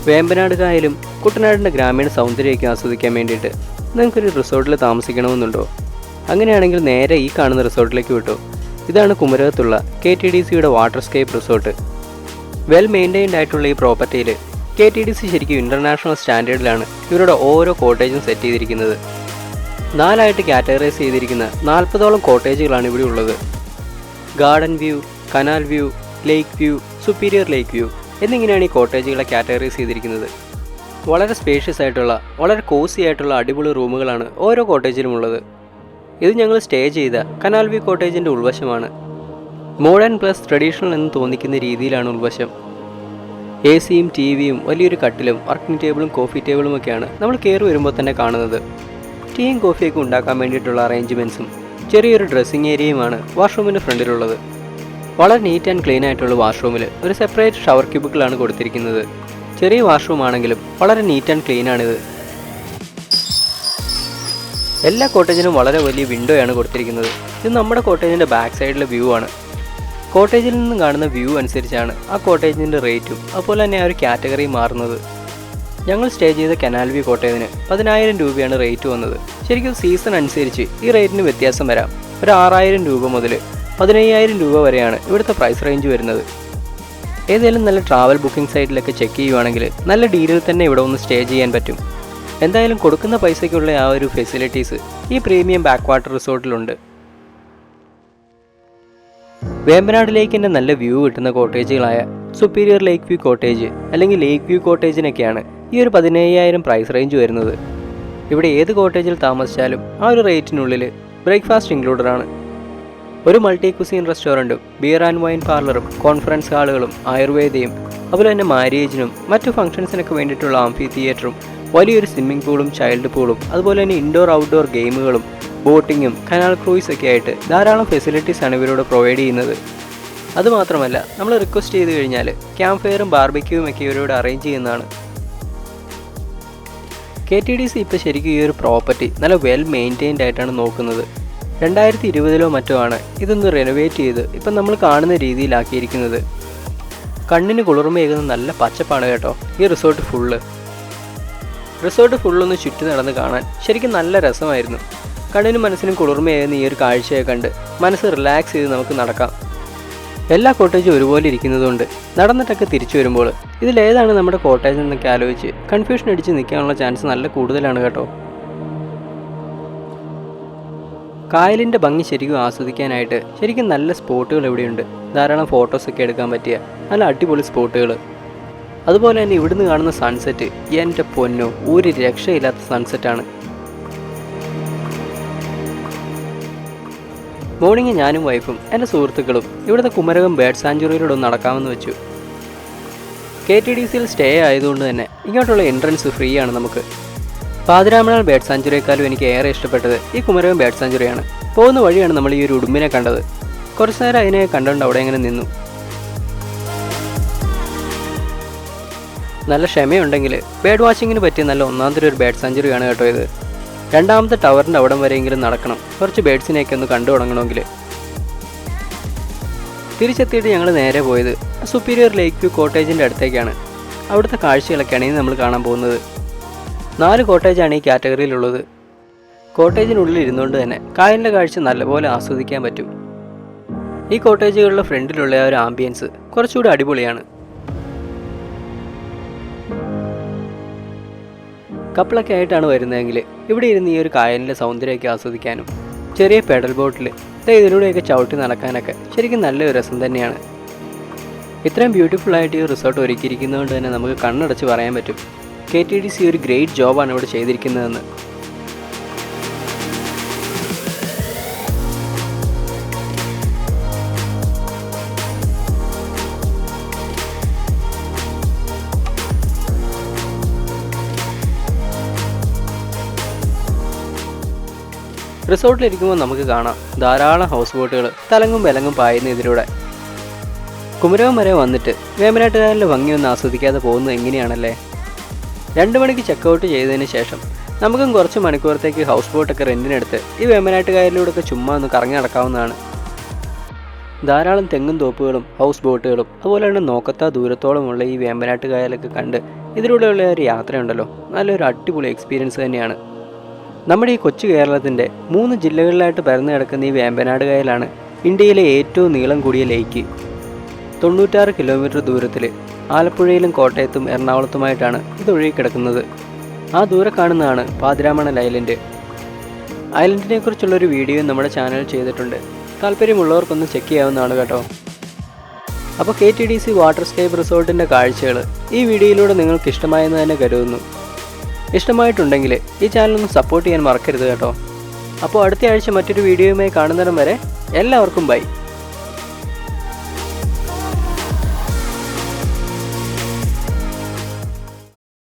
വേമ്പനാട് കായലും കുട്ടനാടിൻ്റെ ഗ്രാമീണ സൗന്ദര്യമൊക്കെ ആസ്വദിക്കാൻ വേണ്ടിയിട്ട് നിങ്ങൾക്കൊരു റിസോർട്ടിൽ താമസിക്കണമെന്നുണ്ടോ? അങ്ങനെയാണെങ്കിൽ നേരെ ഈ കാണുന്ന റിസോർട്ടിലേക്ക് വിട്ടോ. ഇതാണ് കുമരകത്തുള്ള KTDCയുടെ വാട്ടർസ്കേപ്പ് റിസോർട്ട്. വെൽ മെയിൻറ്റൈൻഡ് ആയിട്ടുള്ള ഈ പ്രോപ്പർട്ടിയിൽ KTDC ശരിക്കും ഇൻ്റർനാഷണൽ സ്റ്റാൻഡേർഡിലാണ് ഇവരുടെ ഓരോ കോട്ടേജും സെറ്റ് ചെയ്തിരിക്കുന്നത്. 4 കാറ്റഗറൈസ് ചെയ്തിരിക്കുന്ന 40ഓളം കോട്ടേജുകളാണ് ഇവിടെ ഉള്ളത്. ഗാർഡൻ വ്യൂ, കനാൽ വ്യൂ, ലേക്ക് വ്യൂ, സുപ്പീരിയർ ലേക്ക് വ്യൂ എന്നിങ്ങനെയാണ് ഈ കോട്ടേജുകളെ കാറ്റഗറൈസ് ചെയ്തിരിക്കുന്നത്. വളരെ സ്പേഷ്യസ് ആയിട്ടുള്ള, വളരെ കോസി ആയിട്ടുള്ള അടിപൊളി റൂമുകളാണ് ഓരോ കോട്ടേജിലും ഉള്ളത്. ഇത് ഞങ്ങൾ സ്റ്റേ ചെയ്ത കനാൽ വ്യൂ കോട്ടേജിൻ്റെ ഉൾവശമാണ്. മോഡേൺ പ്ലസ് ട്രഡീഷണൽ എന്ന് തോന്നിക്കുന്ന രീതിയിലാണ് ഉൾവശം. AC-യും TV-യും വലിയൊരു കട്ടിലും വർക്കിംഗ് ടേബിളും കോഫി ടേബിളും ഒക്കെയാണ് നമ്മൾ കയറി വരുമ്പോൾ തന്നെ കാണുന്നത്. ടീയും കോഫിയൊക്കെ ഉണ്ടാക്കാൻ വേണ്ടിയിട്ടുള്ള അറേഞ്ച്മെൻറ്റ്സും ചെറിയൊരു ഡ്രസ്സിംഗ് ഏരിയയുമാണ് വാഷ്റൂമിൻ്റെ ഫ്രണ്ടിലുള്ളത്. വളരെ നീറ്റ് ആൻഡ് ക്ലീൻ ആയിട്ടുള്ള വാഷ്റൂമിൽ ഒരു സെപ്പറേറ്റ് ഷവർ ക്യൂബിക്കിളാണ് കൊടുത്തിരിക്കുന്നത്. ചെറിയ വാഷ്റൂം ആണെങ്കിലും വളരെ നീറ്റ് ആൻഡ് ക്ലീൻ ആണിത്. എല്ലാ കോട്ടേജിനും വളരെ വലിയ വിൻഡോയാണ് കൊടുത്തിരിക്കുന്നത്. ഇത് നമ്മുടെ കോട്ടേജിൻ്റെ ബാക്ക് സൈഡിലെ വ്യൂ ആണ്. കോട്ടേജിൽ നിന്നും കാണുന്ന വ്യൂ അനുസരിച്ചാണ് ആ കോട്ടേജിൻ്റെ റേറ്റും അതുപോലെ തന്നെ ആ ഒരു കാറ്റഗറി മാറുന്നത്. ഞങ്ങൾ സ്റ്റേ ചെയ്ത കനാൽ വ്യൂ കോട്ടേജിന് 10,000 രൂപയാണ് റേറ്റ് വന്നത്. ശരിക്കും സീസൺ അനുസരിച്ച് ഈ റേറ്റിന് വ്യത്യാസം വരാം. ഒരു 6,000 രൂപ മുതൽ 15,000 രൂപ വരെയാണ് ഇവിടുത്തെ പ്രൈസ് റേഞ്ച് വരുന്നത്. ഏതെങ്കിലും നല്ല ട്രാവൽ ബുക്കിംഗ് സൈറ്റിലൊക്കെ ചെക്ക് ചെയ്യുവാണെങ്കിൽ നല്ല ഡീലിൽ തന്നെ ഇവിടെ ഒന്ന് സ്റ്റേ ചെയ്യാൻ പറ്റും. എന്തായാലും കൊടുക്കുന്ന പൈസയ്ക്കുള്ള ആ ഒരു ഫെസിലിറ്റീസ് ഈ പ്രീമിയം ബാക്ക് വാട്ടർ റിസോർട്ടിലുണ്ട്. വേമ്പനാട് ലേക്കിൻ്റെ നല്ല വ്യൂ കിട്ടുന്ന കോട്ടേജുകളായ സുപ്പീരിയർ ലേക്ക് വ്യൂ കോട്ടേജ് അല്ലെങ്കിൽ ലേക്ക് വ്യൂ കോട്ടേജിനൊക്കെയാണ് ഈ ഒരു 15,000 പ്രൈസ് റേഞ്ച് വരുന്നത്. ഇവിടെ ഏത് കോട്ടേജിൽ താമസിച്ചാലും ആ ഒരു റേറ്റിനുള്ളിൽ ബ്രേക്ക്ഫാസ്റ്റ് ഇൻക്ലൂഡഡ് ആണ്. ഒരു മൾട്ടി കുസീൻ റെസ്റ്റോറൻറ്റും ബിയർ ആൻഡ് വൈൻ പാർലറും കോൺഫറൻസ് ഹാളുകളും ആയുർവേദയും അതുപോലെ തന്നെ മാരേജിനും മറ്റു ഫംഗ്ഷൻസിനൊക്കെ വേണ്ടിയിട്ടുള്ള ആംഫി തിയേറ്ററും വലിയൊരു സ്വിമ്മിംഗ് പൂളും ചൈൽഡ് പൂളും അതുപോലെ തന്നെ ഇൻഡോർ ഔട്ട്ഡോർ ഗെയിമുകളും ബോട്ടിങ്ങും കനാൽ ക്രൂയിസ് ഒക്കെ ആയിട്ട് ധാരാളം ഫെസിലിറ്റീസാണ് ഇവരോട് പ്രൊവൈഡ് ചെയ്യുന്നത്. അതുമാത്രമല്ല, നമ്മൾ റിക്വസ്റ്റ് ചെയ്ത് കഴിഞ്ഞാൽ ക്യാമ്പ് ഫയറും ബാർബിക്യൂവും ഒക്കെ ഇവരോട് അറേഞ്ച് ചെയ്യുന്നതാണ്. KTDC ഇപ്പോൾ ശരിക്കും ഈ ഒരു പ്രോപ്പർട്ടി നല്ല വെൽ മെയിൻറ്റെയിൻഡ് ആയിട്ടാണ് നോക്കുന്നത്. 2020 മറ്റോ ആണ് ഇതൊന്ന് റെനോവേറ്റ് ചെയ്ത് ഇപ്പം നമ്മൾ കാണുന്ന രീതിയിലാക്കിയിരിക്കുന്നത്. കണ്ണിന് കുളിർമയേകുന്ന നല്ല പച്ചപ്പാണ് കേട്ടോ ഈ റിസോർട്ട് ഫുള്ളൊന്ന് ചുറ്റി നടന്ന് കാണാൻ ശരിക്കും നല്ല രസമായിരുന്നു. കണ്ണിനും മനസ്സിനും കുളിർമയേകുന്ന ഈ ഒരു കാഴ്ചയെ കണ്ട് മനസ്സ് റിലാക്സ് ചെയ്ത് നമുക്ക് നടക്കാം. എല്ലാ കോട്ടേജും ഒരുപോലെ ഇരിക്കുന്നതുകൊണ്ട് നടന്നിട്ടൊക്കെ തിരിച്ചു വരുമ്പോൾ ഇതിലേതാണ് നമ്മുടെ കോട്ടേജ് എന്നൊക്കെ ആലോചിച്ച് കൺഫ്യൂഷൻ അടിച്ച് നിൽക്കാനുള്ള ചാൻസ് നല്ല കൂടുതലാണ് കേട്ടോ. കായലിൻ്റെ ഭംഗി ശരിക്കും ആസ്വദിക്കാനായിട്ട് ശരിക്കും നല്ല സ്പോട്ടുകൾ ഇവിടെയുണ്ട്. ധാരാളം ഫോട്ടോസൊക്കെ എടുക്കാൻ പറ്റിയ നല്ല അടിപൊളി സ്പോട്ടുകൾ. അതുപോലെ തന്നെ ഇവിടുന്ന് കാണുന്ന സൺസെറ്റ് എൻ്റെ പൊന്നോ, ഒരു രക്ഷയില്ലാത്ത സൺസെറ്റാണ്. മോർണിംഗ് ഞാനും വൈഫും എൻ്റെ സുഹൃത്തുക്കളും ഇവിടുത്തെ കുമരകം ബേർഡ് സാഞ്ചുറിയിലൂടെ ഒന്ന് നടക്കാമെന്ന് വെച്ചു. KTDCയിൽ സ്റ്റേ ആയതുകൊണ്ട് തന്നെ ഇങ്ങോട്ടുള്ള എൻട്രൻസ് ഫ്രീ ആണ് നമുക്ക്. പാതിരാമണൽ ബേർഡ് സാഞ്ചുറിയേക്കാളും എനിക്ക് ഏറെ ഇഷ്ടപ്പെട്ടത് ഈ കുമരകം ബേർഡ് സാഞ്ചുറിയാണ്. പോകുന്ന വഴിയാണ് നമ്മൾ ഈ ഒരു ഉടുമ്പിനെ കണ്ടത്. കുറച്ച് നേരം അതിനെ കണ്ടുകൊണ്ട് അവിടെ ഇങ്ങനെ നിന്നു. നല്ല ക്ഷമയുണ്ടെങ്കിൽ ബേർഡ് വാച്ചിങ്ങിന് പറ്റിയ നല്ല ഒന്നാന്തരം ഒരു ബേർഡ് സാഞ്ചുറിയാണ് കേട്ടോ ഇത്. 2ാമത്തെ ടവറിൻ്റെ അവിടം വരെയെങ്കിലും നടക്കണം കുറച്ച് ബേഡ്സിനെയൊക്കെ ഒന്ന് കണ്ടു തുടങ്ങണമെങ്കിൽ. തിരിച്ചെത്തിയിട്ട് ഞങ്ങൾ നേരെ പോയത് സുപ്പീരിയർ ലേക്ക് വ്യൂ കോട്ടേജിൻ്റെ അടുത്തേക്കാണ്. അവിടുത്തെ കാഴ്ചകളൊക്കെയാണ് ഇനി നമ്മൾ കാണാൻ പോകുന്നത്. 4 കോട്ടേജാണ് ഈ കാറ്റഗറിയിലുള്ളത്. കോട്ടേജിനുള്ളിൽ ഇരുന്നുകൊണ്ട് തന്നെ കായലിൻ്റെ കാഴ്ച നല്ലപോലെ ആസ്വദിക്കാൻ പറ്റും. ഈ കോട്ടേജുകളുടെ ഫ്രണ്ടിലുള്ള ആ ഒരു ആംബിയൻസ് കുറച്ചുകൂടി അടിപൊളിയാണ്. കപ്പിളൊക്കെ ആയിട്ടാണ് വരുന്നതെങ്കിൽ ഇവിടെ ഇരുന്ന് ഈ ഒരു കായലിൻ്റെ സൗന്ദര്യമൊക്കെ ആസ്വദിക്കാനും ചെറിയ പെഡൽ ബോട്ടിൽ ഇതിലൂടെയൊക്കെ ചവിട്ടി നടക്കാനൊക്കെ ശരിക്കും നല്ലൊരു രസം തന്നെയാണ്. ഇത്രയും ബ്യൂട്ടിഫുള്ളായിട്ട് ഈ റിസോർട്ട് ഒരുക്കിയിരിക്കുന്നതുകൊണ്ട് തന്നെ നമുക്ക് കണ്ണടച്ച് പറയാൻ പറ്റും KTDC ഒരു ഗ്രേറ്റ് ജോബാണ് ഇവിടെ ചെയ്തിരിക്കുന്നതെന്ന്. റിസോർട്ടിലിരിക്കുമ്പോൾ നമുക്ക് കാണാം ധാരാളം ഹൗസ് ബോട്ടുകൾ തലങ്ങും വിലങ്ങും പായുന്ന ഇതിലൂടെ. കുമരകം വരെ വന്നിട്ട് വേമ്പനാട്ടുകായലിൻ്റെ ഭംഗിയൊന്നും ആസ്വദിക്കാതെ പോകുന്നത് എങ്ങനെയാണല്ലേ. 2 മണിക്ക് ചെക്കൗട്ട് ചെയ്തതിന് ശേഷം നമുക്കും കുറച്ച് മണിക്കൂറത്തേക്ക് ഹൗസ് ബോട്ടൊക്കെ റെൻറ്റിനെടുത്ത് ഈ വേമ്പനാട്ടുകായലിലൂടെയൊക്കെ ചുമ്മാ ഒന്ന് കറങ്ങി നടക്കാവുന്നതാണ്. ധാരാളം തെങ്ങും തോപ്പുകളും ഹൗസ് ബോട്ടുകളും അതുപോലെ തന്നെ നോക്കത്താ ദൂരത്തോളമുള്ള ഈ വേമ്പനാട്ട് കായലൊക്കെ കണ്ട് ഇതിലൂടെയുള്ള ഒരു യാത്രയുണ്ടല്ലോ, നല്ലൊരു അടിപൊളി എക്സ്പീരിയൻസ് തന്നെയാണ്. നമ്മുടെ ഈ കൊച്ചു കേരളത്തിൻ്റെ 3 ജില്ലകളിലായിട്ട് പരന്നു കിടക്കുന്ന ഈ വേമ്പനാട് കായലാണ് ഇന്ത്യയിലെ ഏറ്റവും നീളം കൂടിയ ലേക്ക്. 96 കിലോമീറ്റർ ദൂരത്തിൽ ആലപ്പുഴയിലും കോട്ടയത്തും എറണാകുളത്തുമായിട്ടാണ് ഇത് ഒഴുകിക്കിടക്കുന്നത്. ആ ദൂരെ കാണുന്നതാണ് പാതിരാമണൽ ഐലൻഡ്. ഐലൻഡിനെ കുറിച്ചുള്ളൊരു വീഡിയോ നമ്മുടെ ചാനൽ ചെയ്തിട്ടുണ്ട്, താല്പര്യമുള്ളവർക്കൊന്ന് ചെക്ക് ചെയ്യാവുന്നതാണ് കേട്ടോ. അപ്പോൾ KTDC വാട്ടർ സ്കേപ്പ് റിസോർട്ടിൻ്റെ കാഴ്ചകൾ ഈ വീഡിയോയിലൂടെ നിങ്ങൾക്ക് ഇഷ്ടമായെന്ന് തന്നെ കരുതുന്നു. ഇഷ്ടമായിട്ടുണ്ടെങ്കിൽ ഈ ചാനലൊന്ന് സപ്പോർട്ട് ചെയ്യാൻ മറക്കരുത് കേട്ടോ. അപ്പോൾ അടുത്ത ആഴ്ച മറ്റൊരു വീഡിയോയുമായി കാണുന്നിടം വരെ എല്ലാവർക്കും ബൈ.